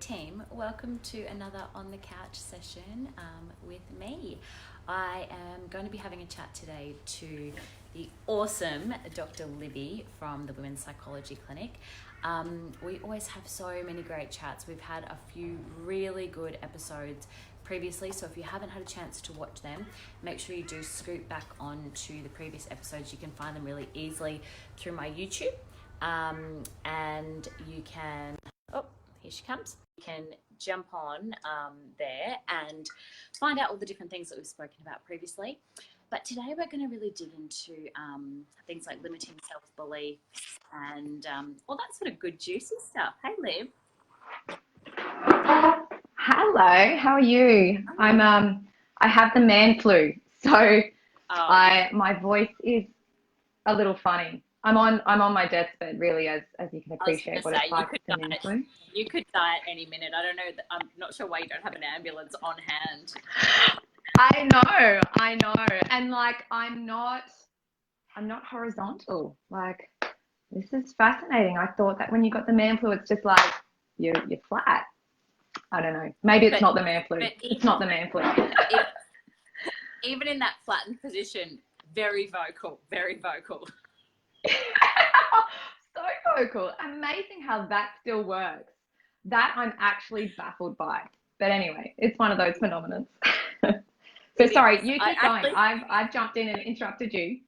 team. Welcome to another On the Couch session with me. I am going to be having a chat today to the awesome Dr. Libby from the Women's Psychology Clinic. We always have so many great chats. We've had a few really good episodes previously, so if you haven't had a chance to watch them, make sure you do scoot back on to the previous episodes. You can find them really easily through my YouTube, and you can, oh, here she comes. You can jump on there and find out all the different things that we've spoken about previously. But today we're going to really dig into things like limiting self-belief and all that sort of good juicy stuff. Hey, Liv. Hello, how are you? I have the man flu, so my voice is a little funny. I'm on my deathbed, really, as you can appreciate what it's like with the man flu. You could die at any minute. I don't know. I'm not sure why you don't have an ambulance on hand. I know, and like I'm not horizontal. Like, this is fascinating. I thought that when you got the man flu, it's just like you're flat. I don't know. Maybe it's not the man flu. It's not the man flu. Even in that flattened position, very vocal, very vocal. So vocal. Amazing how that still works. That I'm actually baffled by. But anyway, it's one of those phenomenons. So sorry, you keep going. I've jumped in and interrupted you.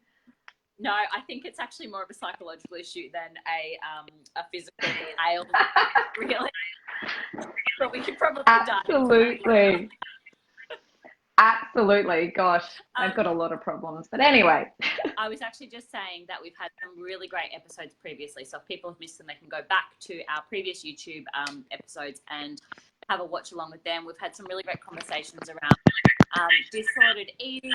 No, I think it's actually more of a psychological issue than a physical ailment, really. But we could probably Absolutely. Absolutely. Gosh, I've got a lot of problems. But anyway. I was actually just saying that we've had some really great episodes previously. So if people have missed them, they can go back to our previous YouTube episodes and have a watch along with them. We've had some really great conversations around disordered eating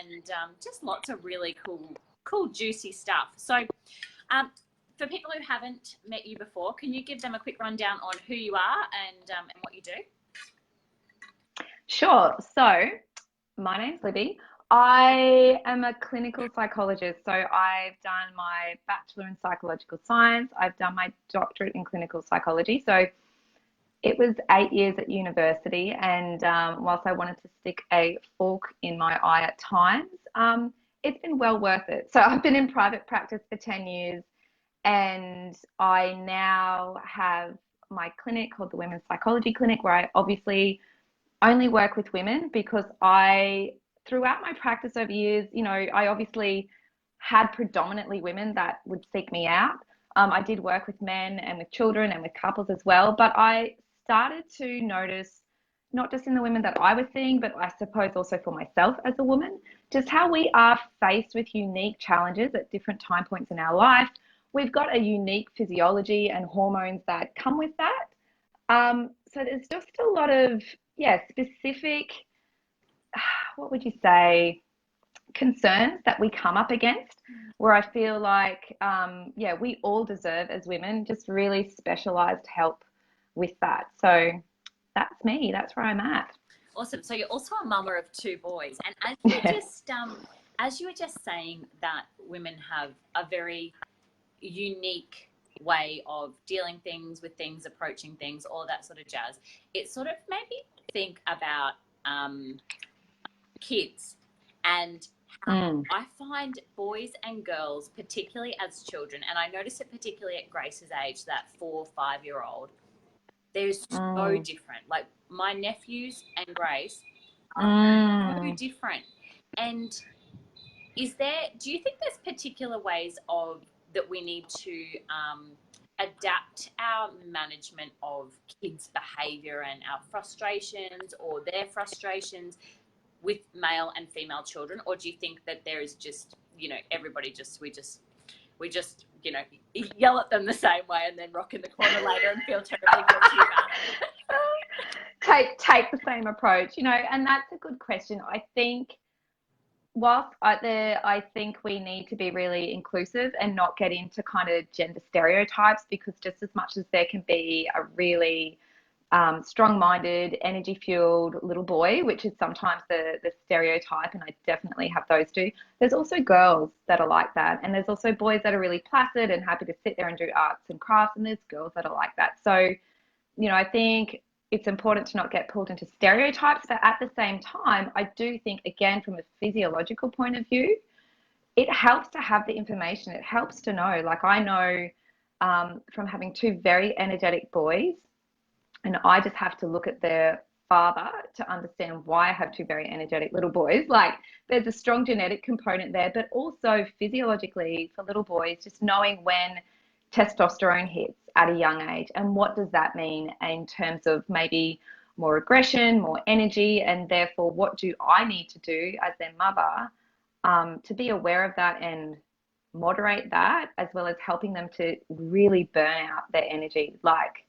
and just lots of really cool, juicy stuff. So for people who haven't met you before, can you give them a quick rundown on who you are and what you do? Sure. So my name's Libby. I am a clinical psychologist. So I've done my bachelor in psychological science. I've done my doctorate in clinical psychology. So it was 8 years at university. And whilst I wanted to stick a fork in my eye at times, it's been well worth it. So I've been in private practice for 10 years. And I now have my clinic called the Women's Psychology Clinic, where I obviously only work with women because throughout my practice over years, I obviously had predominantly women that would seek me out. I did work with men and with children and with couples as well, but I started to notice, not just in the women that I was seeing, but I suppose also for myself as a woman, just how we are faced with unique challenges at different time points in our life. We've got a unique physiology and hormones that come with that. So there's just a lot of, specific, what would you say, concerns that we come up against, where I feel like, we all deserve as women just really specialized help with that. So that's me. That's where I'm at. Awesome. So you're also a mama of 2 boys. And as you were just saying that women have a very unique way of dealing with things, approaching things, all that sort of jazz, it sort of made me think about kids and how I find boys and girls, particularly as children, and I notice it particularly at Grace's age, that 4 or 5-year-old, they're so different. Like my nephews and Grace are so different. And do you think there's particular ways that we need to adapt our management of kids' behaviour and our frustrations or their frustrations with male and female children? Or do you think that there is just, everybody we just yell at them the same way and then rock in the corner later and feel terribly guilty about it? Take the same approach, and that's a good question. I think whilst I think we need to be really inclusive and not get into kind of gender stereotypes, because just as much as there can be a really strong-minded, energy-fueled little boy, which is sometimes the stereotype, and I definitely have those too, there's also girls that are like that, and there's also boys that are really placid and happy to sit there and do arts and crafts, and there's girls that are like that. So I think it's important to not get pulled into stereotypes, but at the same time, I do think, again, from a physiological point of view, it helps to have the information. It helps to know. Like I know from having two very energetic boys, and I just have to look at their father to understand why I have two very energetic little boys. Like there's a strong genetic component there, but also physiologically for little boys, just knowing when testosterone hits at a young age and what does that mean in terms of maybe more aggression, more energy, and therefore what do I need to do as their mother to be aware of that and moderate that, as well as helping them to really burn out their energy like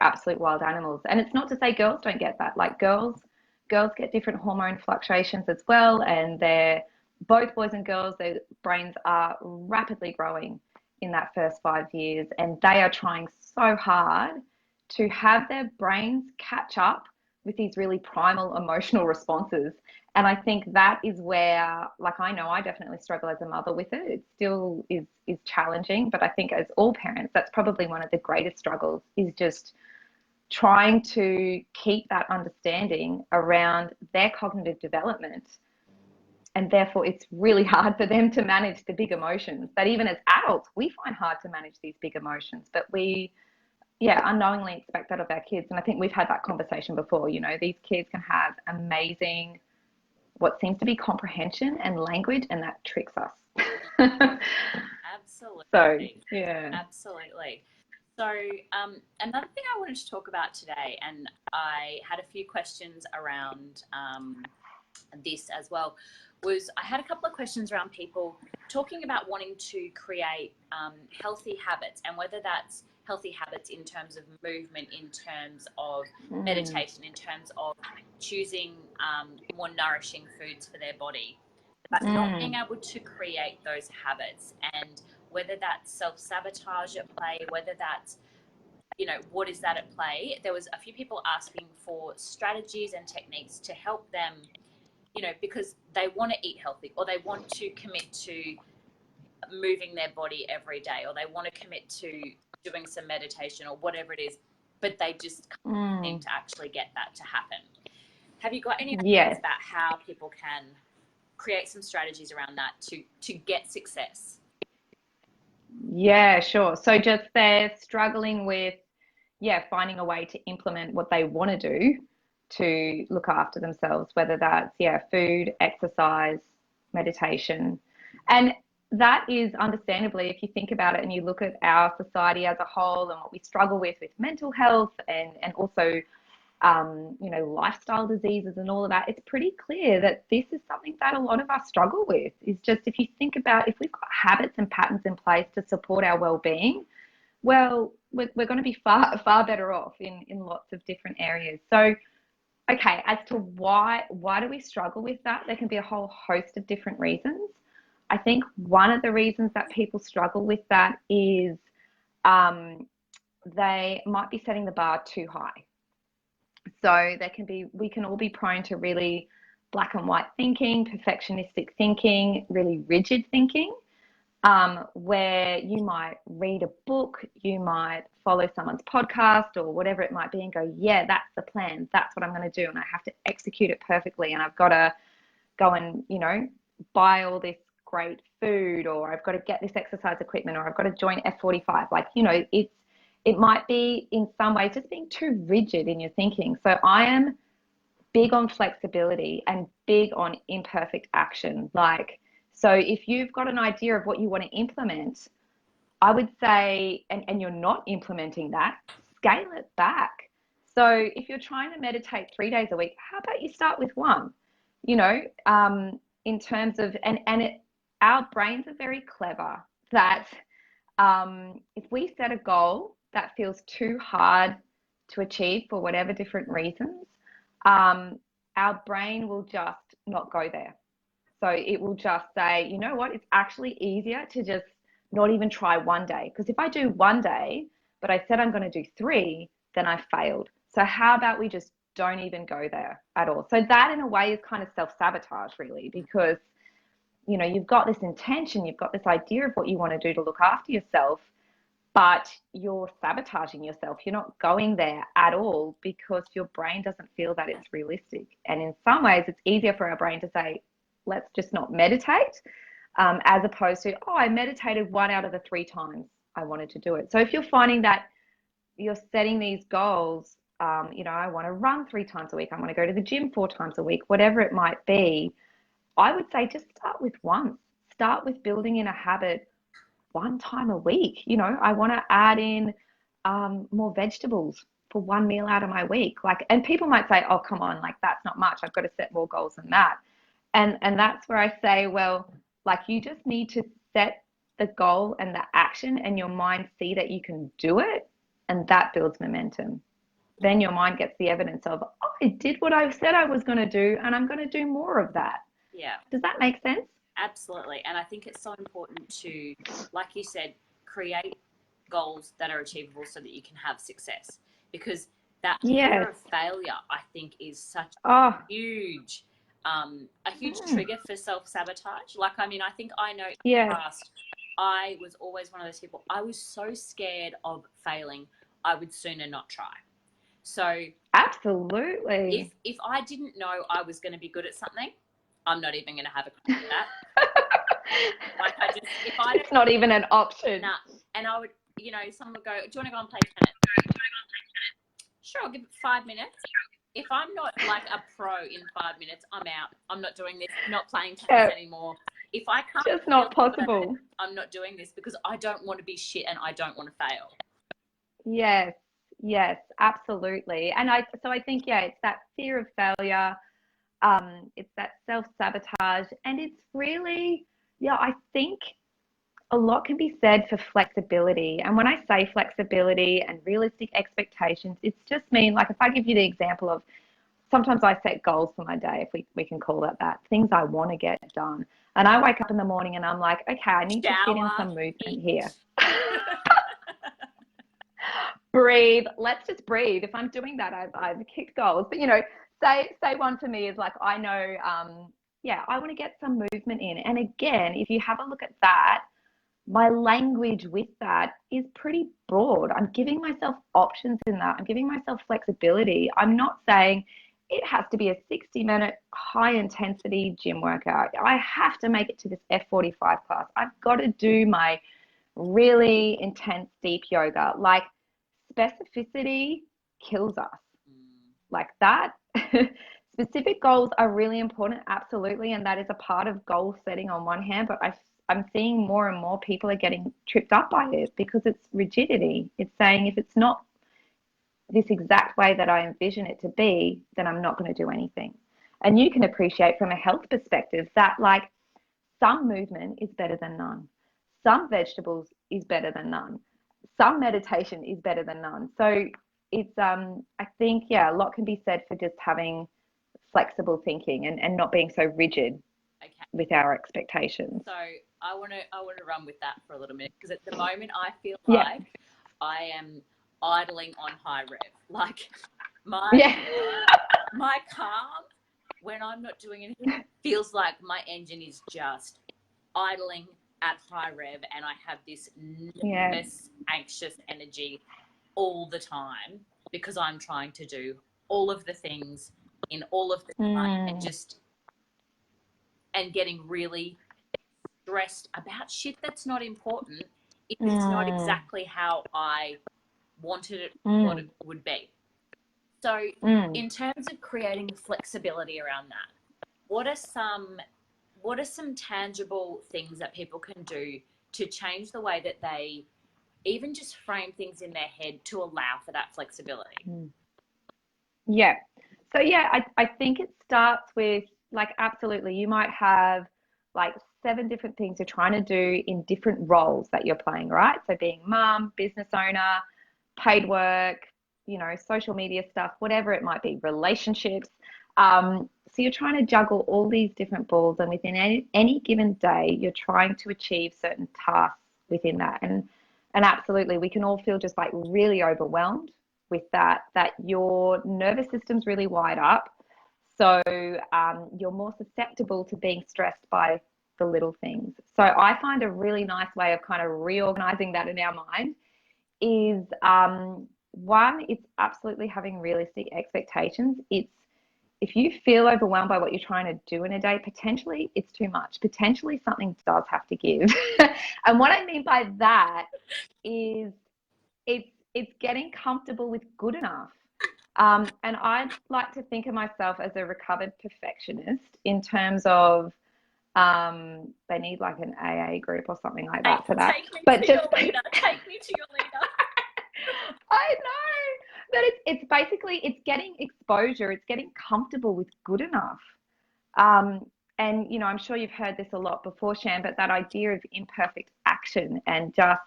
absolute wild animals. And it's not to say girls don't get that. Like girls get different hormone fluctuations as well, and they're both boys and girls, their brains are rapidly growing in that first 5 years, and they are trying so hard to have their brains catch up with these really primal emotional responses. And I think that is where, like, I know I definitely struggle as a mother with it. It still is challenging, but I think as all parents, that's probably one of the greatest struggles, is just trying to keep that understanding around their cognitive development. And therefore, it's really hard for them to manage the big emotions that even as adults, we find hard to manage these big emotions. But we, unknowingly expect that of our kids. And I think we've had that conversation before. These kids can have amazing, what seems to be comprehension and language, and that tricks us. Absolutely. So, yeah. Absolutely. So another thing I wanted to talk about today, and I had a few questions around this as well, was I had a couple of questions around people talking about wanting to create healthy habits, and whether that's healthy habits in terms of movement, in terms of meditation, in terms of choosing more nourishing foods for their body, but not being able to create those habits, and whether that's self-sabotage at play, whether that's, what is that at play? There was a few people asking for strategies and techniques to help them, because they want to eat healthy, or they want to commit to moving their body every day, or they want to commit to doing some meditation or whatever it is, but they just can't seem to actually get that to happen. Have you got any ideas about how people can create some strategies around that to get success? Yeah, sure. So just they're struggling with, finding a way to implement what they want to do to look after themselves, whether that's, food, exercise, meditation. And that is understandably, if you think about it and you look at our society as a whole and what we struggle with mental health and also, lifestyle diseases and all of that, it's pretty clear that this is something that a lot of us struggle with. Is just, if you think about, if we've got habits and patterns in place to support our well-being, well, we're going to be far, far better off in lots of different areas. So, okay, as to why do we struggle with that? There can be a whole host of different reasons. I think one of the reasons that people struggle with that is they might be setting the bar too high. So we can all be prone to really black and white thinking, perfectionistic thinking, really rigid thinking, where you might read a book, you might follow someone's podcast or whatever it might be and go, yeah, that's the plan. That's what I'm going to do. And I have to execute it perfectly. And I've got to go and, buy all this great food, or I've got to get this exercise equipment, or I've got to join F45. Like, it might be in some ways just being too rigid in your thinking. So I am big on flexibility and big on imperfect action. Like, so if you've got an idea of what you want to implement, I would say, and you're not implementing that, scale it back. So if you're trying to meditate 3 days a week, how about you start with one? In terms of, our brains are very clever that if we set a goal that feels too hard to achieve for whatever different reasons, our brain will just not go there. So it will just say, you know what, it's actually easier to just not even try 1 day. Because if I do 1 day, but I said I'm going to do 3, then I failed. So how about we just don't even go there at all? So that in a way is kind of self-sabotage, really, because you've got this intention, you've got this idea of what you want to do to look after yourself, but you're sabotaging yourself. You're not going there at all because your brain doesn't feel that it's realistic. And in some ways, it's easier for our brain to say, let's just not meditate, as opposed to, oh, I meditated 1 out of the 3 times I wanted to do it. So if you're finding that you're setting these goals, I want to run 3 times a week, I want to go to the gym 4 times a week, whatever it might be, I would say just start with once. Start with building in a habit 1 time a week. I want to add in more vegetables for 1 meal out of my week. And people might say, oh, come on, that's not much. I've got to set more goals than that. And that's where I say, well, you just need to set the goal and the action and your mind see that you can do it. And that builds momentum. Then your mind gets the evidence of, oh, I did what I said I was going to do, and I'm going to do more of that. Yeah. Does that make sense? Absolutely. And I think it's so important to, like you said, create goals that are achievable so that you can have success. Because that fear of failure, I think, is such a huge trigger for self-sabotage. I think I know in the past, I was always one of those people, I was so scared of failing, I would sooner not try. So absolutely, if I didn't know I was going to be good at something, I'm not even going to have a crack at that. It's not even an option. Nah. And I would, someone would go, do you want to go and play tennis? Sure, I'll give it 5 minutes. If I'm not a pro in 5 minutes, I'm out. I'm not doing this. I'm not playing tennis anymore. If I can't, just not possible. I'm not doing this because I don't want to be shit and I don't want to fail. Yes, absolutely. And I think, it's that fear of failure. It's that self-sabotage. And it's really, I think a lot can be said for flexibility. And when I say flexibility and realistic expectations, it's just if I give you the example of, sometimes I set goals for my day, if we can call it that, things I want to get done. And I wake up in the morning and I'm like, okay, I need to fit in some movement here. Breathe. Let's just breathe. If I'm doing that, I've kicked goals. But, say one for me is I know, I want to get some movement in. And again, if you have a look at that, my language with that is pretty broad. I'm giving myself options in that. I'm giving myself flexibility. I'm not saying it has to be a 60-minute high intensity gym workout. I have to make it to this F45 class. I've got to do my really intense deep yoga. Specificity kills us. That. Specific goals are really important, absolutely, and that is a part of goal setting on one hand, but I'm seeing more and more people are getting tripped up by it because it's rigidity. It's saying if it's not this exact way that I envision it to be, then I'm not going to do anything. And you can appreciate from a health perspective that some movement is better than none. Some vegetables is better than none. Some meditation is better than none. So it's, I think, a lot can be said for just having flexible thinking and not being so rigid with our expectations. So I want to run with that for a little minute, because at the moment I feel like I am idling on high rev. My car, when I'm not doing anything, feels like my engine is just idling at high rev, and I have this nervous, anxious energy all the time because I'm trying to do all of the things in all of the time and getting really stressed about shit that's not important if it's not exactly how I wanted it, what it would be. So in terms of creating flexibility around that, what are some tangible things that people can do to change the way that they even just frame things in their head to allow for that flexibility? Yeah. So I think it starts with absolutely, you might have 7 different things you're trying to do in different roles that you're playing, right? So being mum, business owner, paid work, social media stuff, whatever it might be, relationships. So you're trying to juggle all these different balls, and within any given day, you're trying to achieve certain tasks within that. And absolutely, we can all feel just really overwhelmed with that your nervous system's really wired up. So you're more susceptible to being stressed by the little things. So I find a really nice way of kind of reorganizing that in our mind is one, it's absolutely having realistic expectations. It's if you feel overwhelmed by what you're trying to do in a day, potentially it's too much. Potentially something does have to give. And what I mean by that is it's getting comfortable with good enough. And I'd like to think of myself as a recovered perfectionist in terms of they need like an AA group or something like that for that. Take me to your leader. Take me to your leader. I know, but it's basically it's getting exposure. It's getting comfortable with good enough. And you know, I'm sure you've heard this a lot before, Shan, but that idea of imperfect action and just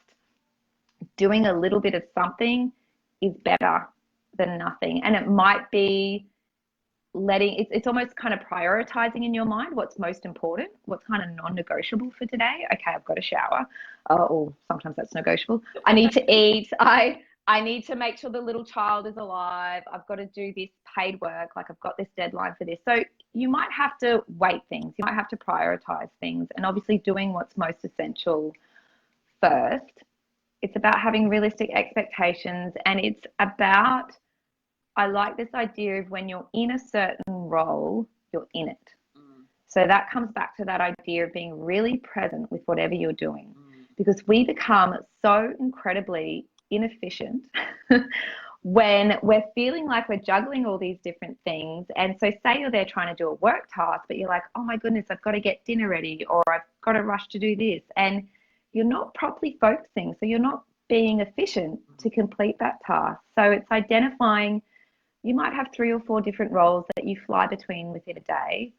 doing a little bit of something is better than nothing. And it might be letting it's almost kind of prioritizing in your mind what's most important, what's kind of non-negotiable for today. Okay, I've got a shower, or sometimes that's negotiable. I need to eat. I need to make sure the little child is alive. I've got to do this paid work. Like I've got this deadline for this. So you might have to weight things. You might have to prioritize things, and obviously doing what's most essential first. It's about having realistic expectations, and it's about, I like this idea of when you're in a certain role, you're in it. So that comes back to that idea of being really present with whatever you're doing, because we become so incredibly inefficient when we're feeling like we're juggling all these different things. And so say you're there trying to do a work task, but you're like, oh my goodness, I've got to get dinner ready, or I've got to rush to do this. And you're not properly focusing. So you're not being efficient to complete that task. So it's identifying, you might have 3 or 4 different roles that you fly between within a day.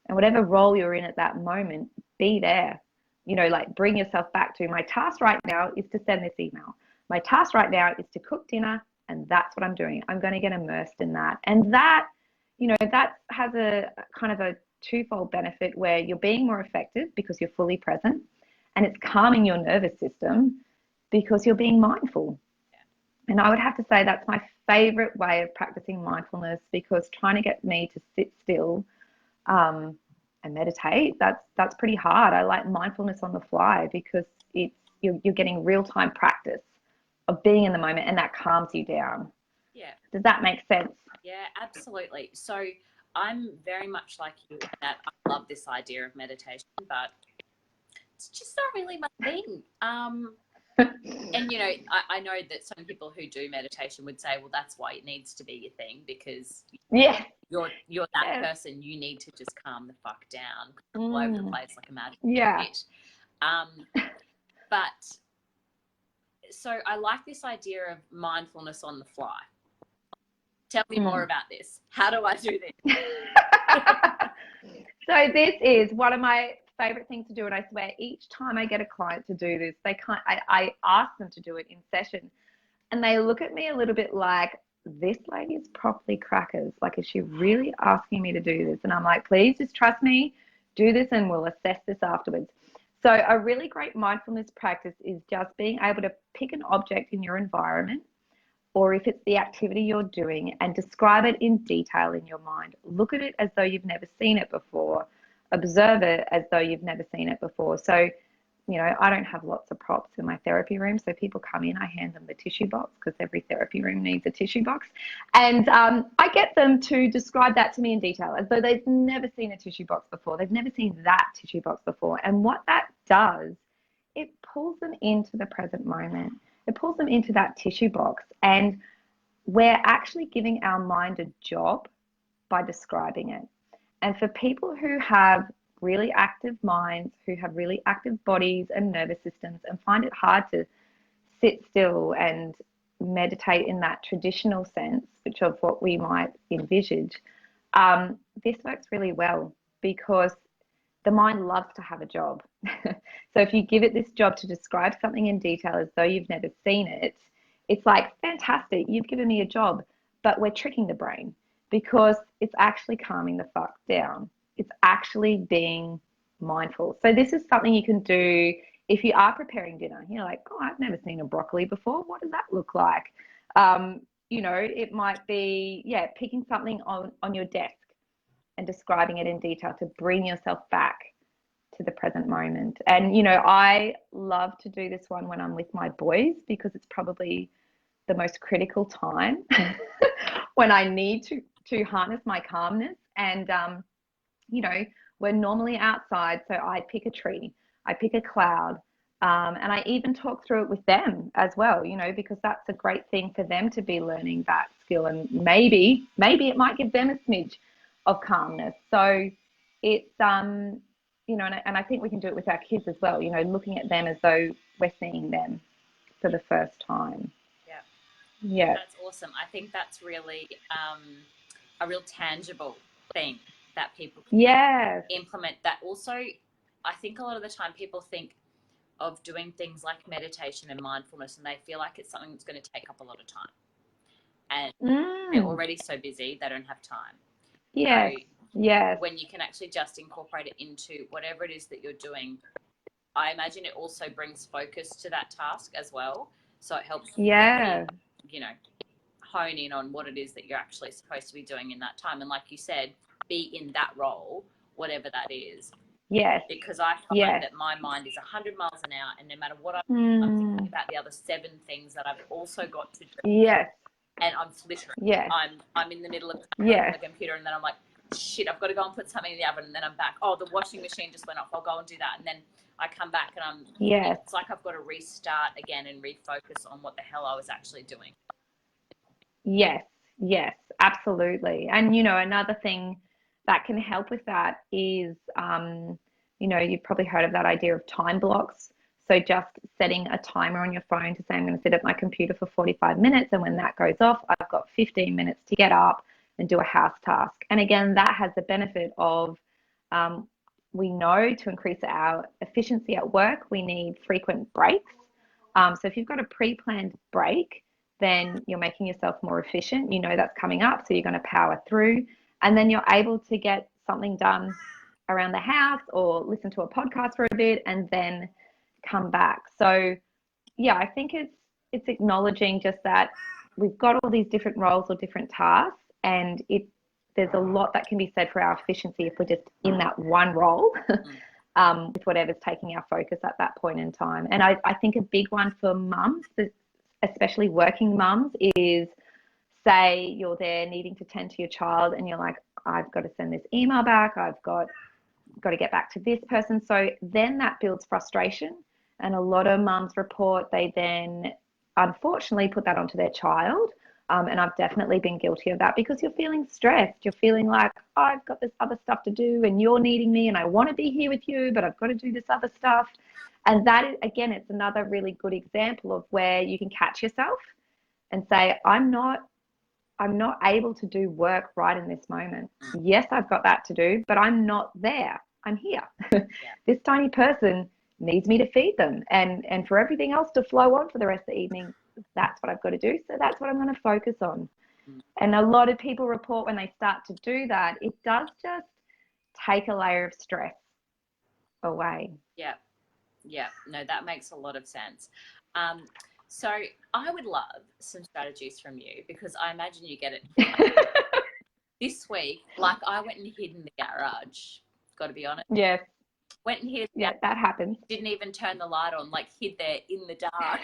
And whatever role you're in at that moment, be there. You know, like bring yourself back to, my task right now is to send this email. My task right now is to cook dinner, and that's what I'm doing. I'm going to get immersed in that. And that, you know, that has a kind of a twofold benefit where you're being more effective because you're fully present, and it's calming your nervous system because you're being mindful. And I would have to say that's my favorite way of practicing mindfulness, because trying to get me to sit still and meditate, that's pretty hard. I like mindfulness on the fly because you're getting real-time practice of being in the moment, and that calms you down. Yeah. Does that make sense? Yeah, absolutely. So I'm very much like you in that I love this idea of meditation, but it's just not really my thing. And, you know, I know that some people who do meditation would say, well, that's why it needs to be your thing, because you're that person. You need to just calm the fuck down, all over the place like a magic bit. But so I like this idea of mindfulness on the fly. Tell me more about this. How do I do this? So this is one of my favorite things to do, and I swear each time I get a client to do this, I ask them to do it in session, and they look at me a little bit like, this lady is properly crackers. Like, is she really asking me to do this? And I'm like, please just trust me, do this, and we'll assess this afterwards. So a really great mindfulness practice is just being able to pick an object in your environment, or if it's the activity you're doing, and describe it in detail in your mind. Look at it as though you've never seen it before. Observe it as though you've never seen it before. So, you know, I don't have lots of props in my therapy room. So people come in, I hand them the tissue box, because every therapy room needs a tissue box. And I get them to describe that to me in detail as though they've never seen a tissue box before. They've never seen that tissue box before. And what that does, it pulls them into the present moment. It pulls them into that tissue box. And we're actually giving our mind a job by describing it. And for people who have really active minds, who have really active bodies and nervous systems, and find it hard to sit still and meditate in that traditional sense, which of what we might envisage, this works really well, because the mind loves to have a job. So if you give it this job to describe something in detail as though you've never seen it, it's like, fantastic, you've given me a job. But we're tricking the brain, because it's actually calming the fuck down. It's actually being mindful. So this is something you can do if you are preparing dinner. You're like, oh, I've never seen a broccoli before. What does that look like? You know, it might be, picking something on your desk and describing it in detail to bring yourself back to the present moment. And, you know, I love to do this one when I'm with my boys because it's probably the most critical time when I need to harness my calmness. And, you know, we're normally outside, so I pick a tree, I pick a cloud, and I even talk through it with them as well, you know, because that's a great thing for them to be learning that skill. And maybe it might give them a smidge of calmness. So it's, you know, and I think we can do it with our kids as well, you know, looking at them as though we're seeing them for the first time. Yeah. Yeah. That's awesome. I think that's really a real tangible thing that people can implement. That also, I think a lot of the time people think of doing things like meditation and mindfulness and they feel like it's something that's going to take up a lot of time. And they're already so busy, they don't have time. Yes. So yes. when you can actually just incorporate it into whatever it is that you're doing, I imagine it also brings focus to that task as well. So it helps really, you know, hone in on what it is that you're actually supposed to be doing in that time. And like you said, be in that role, whatever that is. Yes. Because I find that my mind is 100 miles an hour, and no matter what I'm thinking about the other 7 things that I've also got to do. Yes. And I'm flittering. Yes. I'm in the middle of the computer, and then I'm like, shit, I've got to go and put something in the oven, and then I'm back. Oh, the washing machine just went off. I'll go and do that. And then I come back and it's like I've got to restart again and refocus on what the hell I was actually doing. Yes, yes, absolutely. And, you know, another thing that can help with that is, you know, you've probably heard of that idea of time blocks. So just setting a timer on your phone to say, I'm going to sit at my computer for 45 minutes. And when that goes off, I've got 15 minutes to get up and do a house task. And again, that has the benefit of, we know to increase our efficiency at work, we need frequent breaks. So if you've got a pre-planned break, then you're making yourself more efficient. You know that's coming up, so you're going to power through. And then you're able to get something done around the house or listen to a podcast for a bit and then come back. So, yeah, I think it's acknowledging just that we've got all these different roles or different tasks, and there's a lot that can be said for our efficiency if we're just in that one role with whatever's taking our focus at that point in time. And I think a big one for mums, especially working mums, is say you're there needing to tend to your child and you're like, I've got to send this email back, I've got to get back to this person. So then that builds frustration. And a lot of mums report they then unfortunately put that onto their child. And I've definitely been guilty of that because you're feeling stressed. You're feeling like, oh, I've got this other stuff to do and you're needing me and I want to be here with you, but I've got to do this other stuff. And that is, again, it's another really good example of where you can catch yourself and say, I'm not able to do work right in this moment. Yes, I've got that to do, but I'm not there. I'm here. This tiny person needs me to feed them and for everything else to flow on for the rest of the evening. That's what I've got to do. So that's what I'm going to focus on. And a lot of people report when they start to do that, it does just take a layer of stress away. Yeah. Yeah. No, that makes a lot of sense. So I would love some strategies from you because I imagine you get it. This week, like I went and hid in the garage. Got to be honest. Yes. Went and hid. Yeah, that happens. Didn't even turn the light on, like hid there in the dark.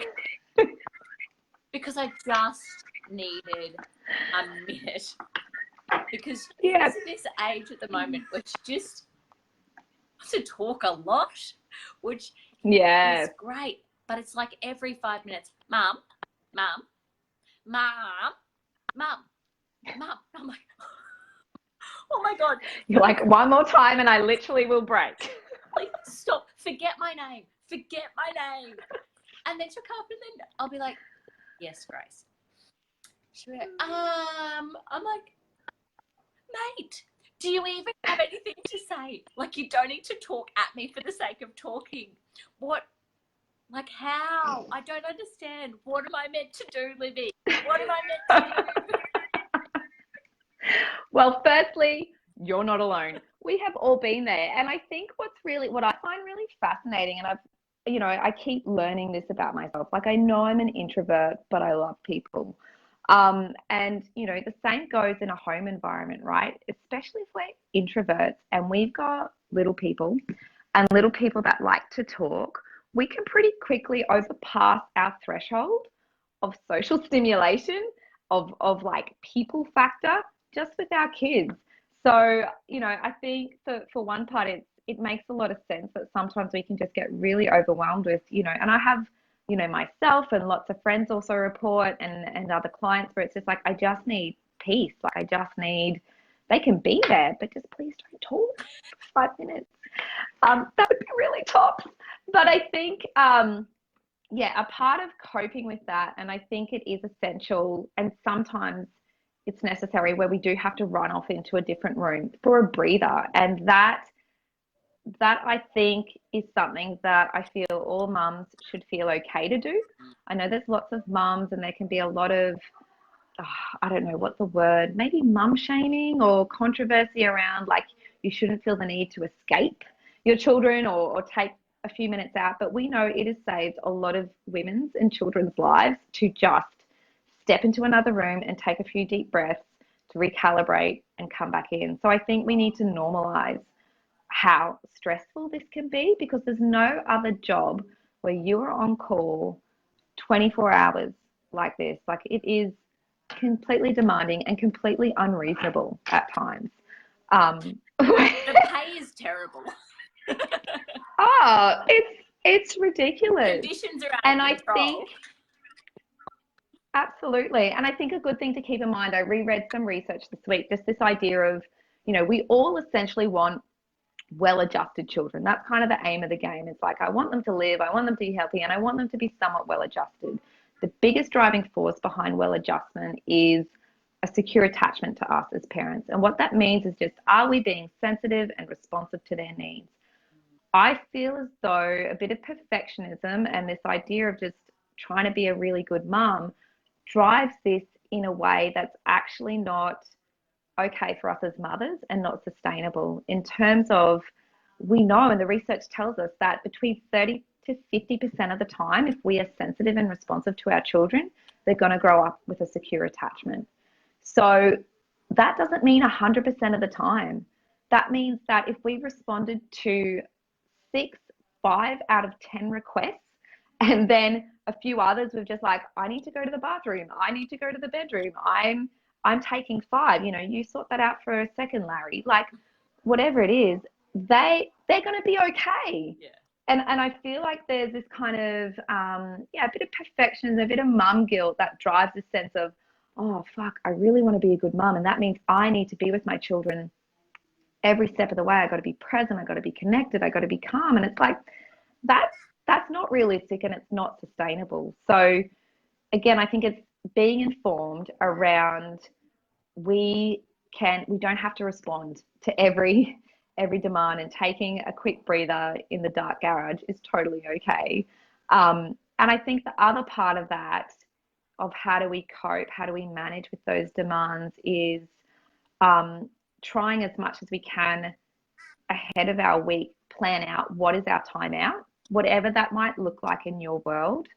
Because I just needed a minute. Because she's in this age at the moment where she just wants to talk a lot, which is great. But it's like every 5 minutes, Mum. I'm like, oh my God. You're like, one more time and I literally will break. Like, stop. Forget my name. And then she'll come up and then I'll be like, yes, Grace. She'll be like, I'm like, mate, do you even have anything to say? Like, you don't need to talk at me for the sake of talking. What? Like, how? I don't understand. What am I meant to do, Libby? What am I meant to do? Well, firstly, you're not alone. We have all been there. And I think what I find really fascinating, and I keep learning this about myself. Like, I know I'm an introvert, but I love people. And, the same goes in a home environment, right? Especially if we're introverts and we've got little people. and little people that like to talk, we can pretty quickly overpass our threshold of social stimulation, of like people factor, just with our kids. So, I think for one part, it makes a lot of sense that sometimes we can just get really overwhelmed with, and I have, myself and lots of friends also report, and other clients, where it's just like, I just need peace. Like, I just need, they can be there, but just please don't talk for 5 minutes. That would be really tough. But I think, yeah, a part of coping with that, and I think it is essential, and sometimes it's necessary, where we do have to run off into a different room for a breather. And that I think is something that I feel all mums should feel okay to do. I know there's lots of mums, and there can be a lot of, I don't know what the word, maybe mum shaming or controversy around, like, you shouldn't feel the need to escape your children, or take a few minutes out. But we know it has saved a lot of women's and children's lives to just step into another room and take a few deep breaths to recalibrate and come back in. So I think we need to normalize how stressful this can be, because there's no other job where you are on call 24 hours like this. Like, it is completely demanding and completely unreasonable at times. The pay is terrible. Oh, it's ridiculous. Conditions are out And of I control. think, absolutely. And I think a good thing to keep in mind, I reread some research this week, just this idea of, we all essentially want well-adjusted children. That's kind of the aim of the game. It's like, I want them to live, I want them to be healthy, and I want them to be somewhat well-adjusted. The biggest driving force behind well-adjustment is a secure attachment to us as parents. And what that means is just, are we being sensitive and responsive to their needs? I feel as though a bit of perfectionism and this idea of just trying to be a really good mum drives this in a way that's actually not okay for us as mothers, and not sustainable, in terms of, we know, and the research tells us, that between 30 to 50% of the time, if we are sensitive and responsive to our children, they're going to grow up with a secure attachment. So that doesn't mean 100% of the time. That means that if we responded to 5 out of 10 requests, and then a few others with just like, I need to go to the bathroom, I need to go to the bedroom, I'm taking 5, you sort that out for a second, Larry, like, whatever it is, they're going to be okay. Yeah. And I feel like there's this kind of, a bit of perfection, a bit of mum guilt that drives this sense of, oh, fuck, I really want to be a good mum. And that means I need to be with my children every step of the way. I got to be present. I got to be connected. I got to be calm. And it's like, that's not realistic, and it's not sustainable. So again, I think it's being informed around, we don't have to respond to every demand, and taking a quick breather in the dark garage is totally okay. And I think the other part of that, of how do we cope, how do we manage with those demands, is trying as much as we can ahead of our week, plan out what is our time out, whatever that might look like in your world.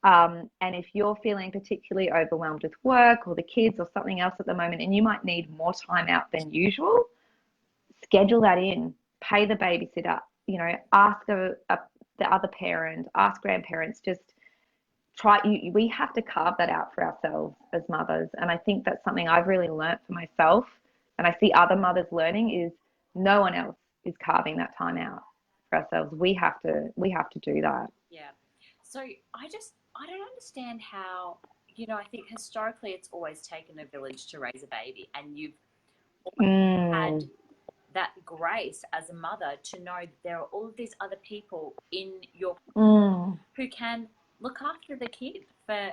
And if you're feeling particularly overwhelmed with work or the kids or something else at the moment, and you might need more time out than usual, schedule that in, pay the babysitter, ask the other parent, ask grandparents, just we have to carve that out for ourselves as mothers. And I think that's something I've really learnt for myself, and I see other mothers learning, is no one else is carving that time out for ourselves. We have to do that. Yeah. So I don't understand how, I think historically it's always taken a village to raise a baby, and you've always had that grace as a mother to know that there are all of these other people in your who can look after the kid for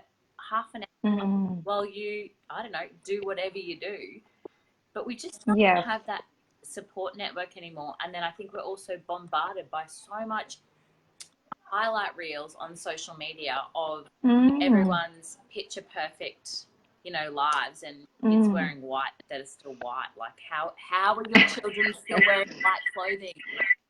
half an hour while you, I don't know, do whatever you do. But we just don't have that support network anymore. And then I think we're also bombarded by so much highlight reels on social media of everyone's picture perfect, lives, and kids wearing white that are still white. Like, how are your children still wearing white clothing?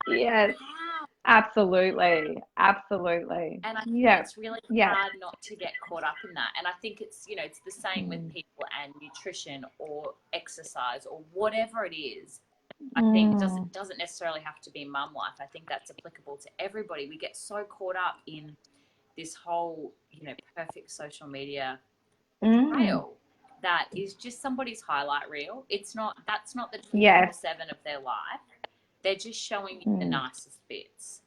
Yes. How? Absolutely. And I think it's really hard not to get caught up in that. And I think it's, it's the same with people and nutrition or exercise or whatever it is. I think doesn't necessarily have to be mum life. I think that's applicable to everybody. We get so caught up in this whole, perfect social media trail that is just somebody's highlight reel. That's not the 24/7 of their life. They're just showing you the nicest bits.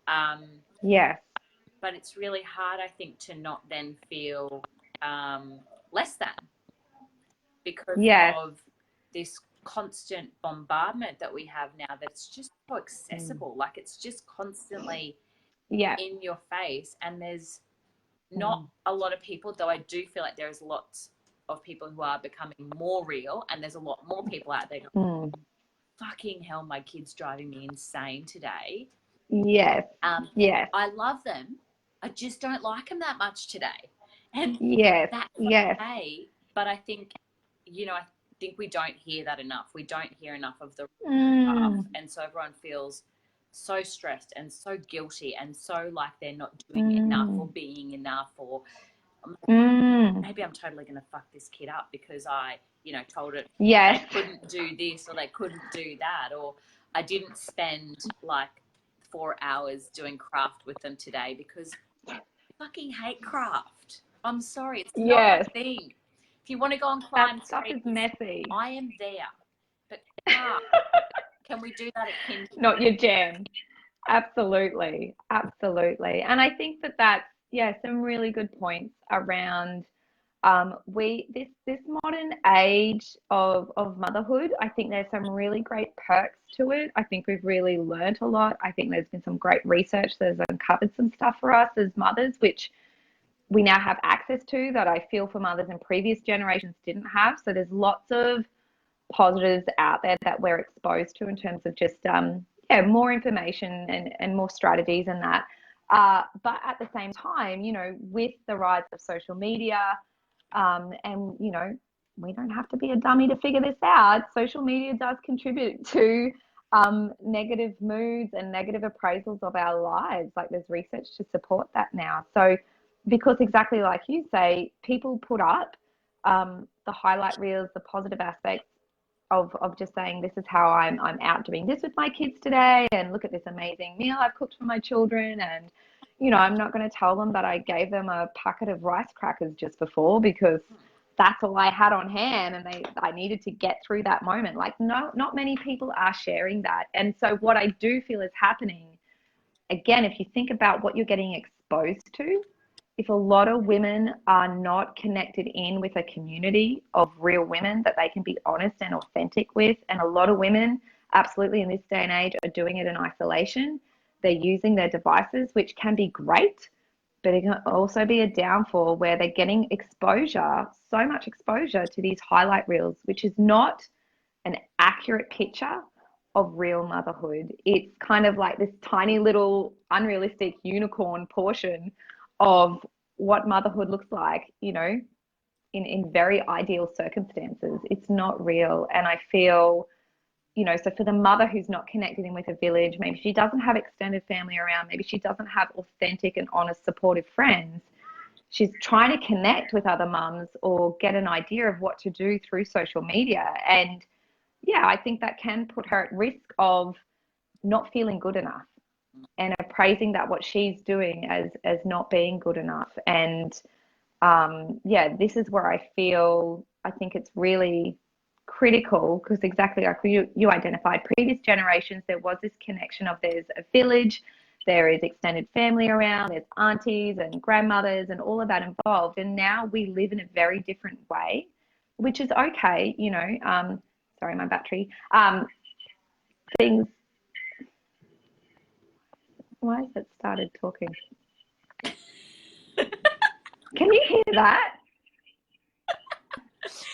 But it's really hard, I think, to not then feel less than because of this constant bombardment that we have now that's just so accessible. Like it's just constantly in your face, and there's not a lot of people, though I do feel like there's lots of people who are becoming more real, and there's a lot more people out there going, fucking hell, my kid's driving me insane today. I love them. I just don't like them that much today. And that's okay. But I think, I think we don't hear that enough. We don't hear enough of the stuff. And so everyone feels so stressed and so guilty and so like they're not doing enough or being enough, or maybe I'm totally going to fuck this kid up because I, told it they couldn't do this or they couldn't do that, or I didn't spend like 4 hours doing craft with them today because I fucking hate craft. I'm sorry, it's not a thing. If you want to go and climb that stuff is messy. I am there, but can we do that at kindy? Not your jam. Absolutely. And I think that's some really good points around this modern age of motherhood. I think there's some really great perks to it. I think we've really learnt a lot. I think there's been some great research that's uncovered some stuff for us as mothers, which we now have access to that I feel for mothers in previous generations didn't have. So there's lots of positives out there that we're exposed to in terms of just more information and more strategies and that. But at the same time, with the rise of social media, and we don't have to be a dummy to figure this out. Social media does contribute to negative moods and negative appraisals of our lives. Like there's research to support that now. So because exactly like you say, people put up the highlight reels, the positive aspects of just saying, this is how I'm out doing this with my kids today, and look at this amazing meal I've cooked for my children. And I'm not going to tell them that I gave them a packet of rice crackers just before because that's all I had on hand and I needed to get through that moment. Like, no, not many people are sharing that. And so what I do feel is happening, again, if you think about what you're getting exposed to, if a lot of women are not connected in with a community of real women that they can be honest and authentic with, and a lot of women absolutely in this day and age are doing it in isolation, they're using their devices, which can be great, but it can also be a downfall where they're getting exposure, so much exposure to these highlight reels, which is not an accurate picture of real motherhood. It's kind of like this tiny little unrealistic unicorn portion of what motherhood looks like, in very ideal circumstances. It's not real. And I feel, so for the mother who's not connected in with a village, maybe she doesn't have extended family around, maybe she doesn't have authentic and honest, supportive friends, she's trying to connect with other mums or get an idea of what to do through social media. And I think that can put her at risk of not feeling good enough and appraising that what she's doing as not being good enough. And this is where I think it's really critical, because exactly like you identified, previous generations, there was this connection of there's a village, there is extended family around, there's aunties and grandmothers and all of that involved. And now we live in a very different way, which is okay, sorry, my battery, things. Why has it started talking? Can you hear that? Is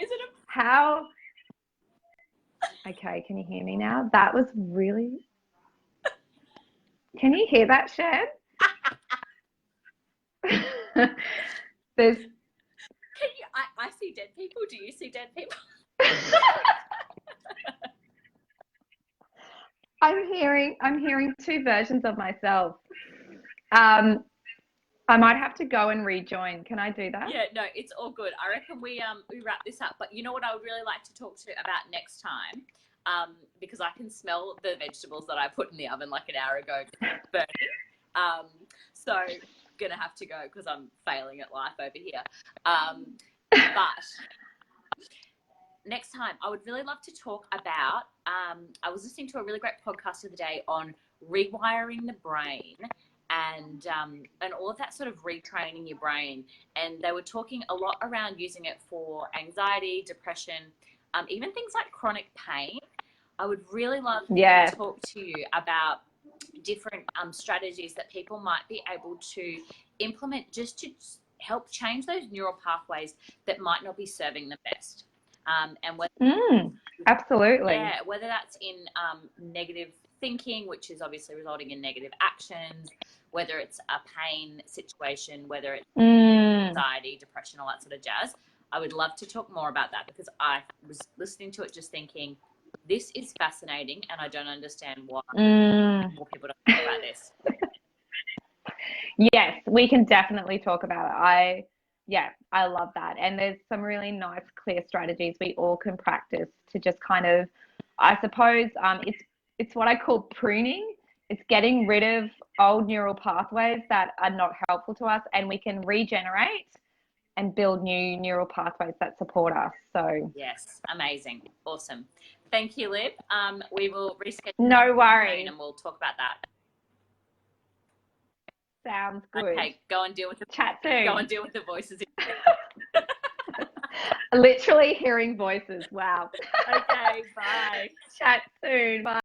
it how? Okay, can you hear me now? That was really. Can you hear that, Shan? There's. Can you? I see dead people. Do you see dead people? I'm hearing two versions of myself. I might have to go and rejoin. Can I do that? Yeah, no, it's all good. I reckon we wrap this up. But you know what I would really like to talk to about next time because I can smell the vegetables that I put in the oven like an hour ago burning. So gonna have to go because I'm failing at life over here. But next time, I would really love to talk about, I was listening to a really great podcast the other day on rewiring the brain and all of that sort of retraining your brain. And they were talking a lot around using it for anxiety, depression, even things like chronic pain. I would really love to talk to you about different strategies that people might be able to implement just to help change those neural pathways that might not be serving them best. And whether, absolutely. Yeah, whether that's in negative thinking, which is obviously resulting in negative actions, whether it's a pain situation, whether it's anxiety, depression, all that sort of jazz. I would love to talk more about that because I was listening to it just thinking, this is fascinating and I don't understand why more people don't talk about this. Yes, we can definitely talk about it. I love that. And there's some really nice, clear strategies we all can practice to just kind of, I suppose, it's what I call pruning. It's getting rid of old neural pathways that are not helpful to us, and we can regenerate and build new neural pathways that support us. So yes, amazing, awesome. Thank you, Lib. We will reschedule. No worries. And we'll talk about that. Sounds good. Okay, go and deal with the chat soon. Go and deal with the voices. Literally hearing voices. Wow. Okay, bye. Chat soon. Bye.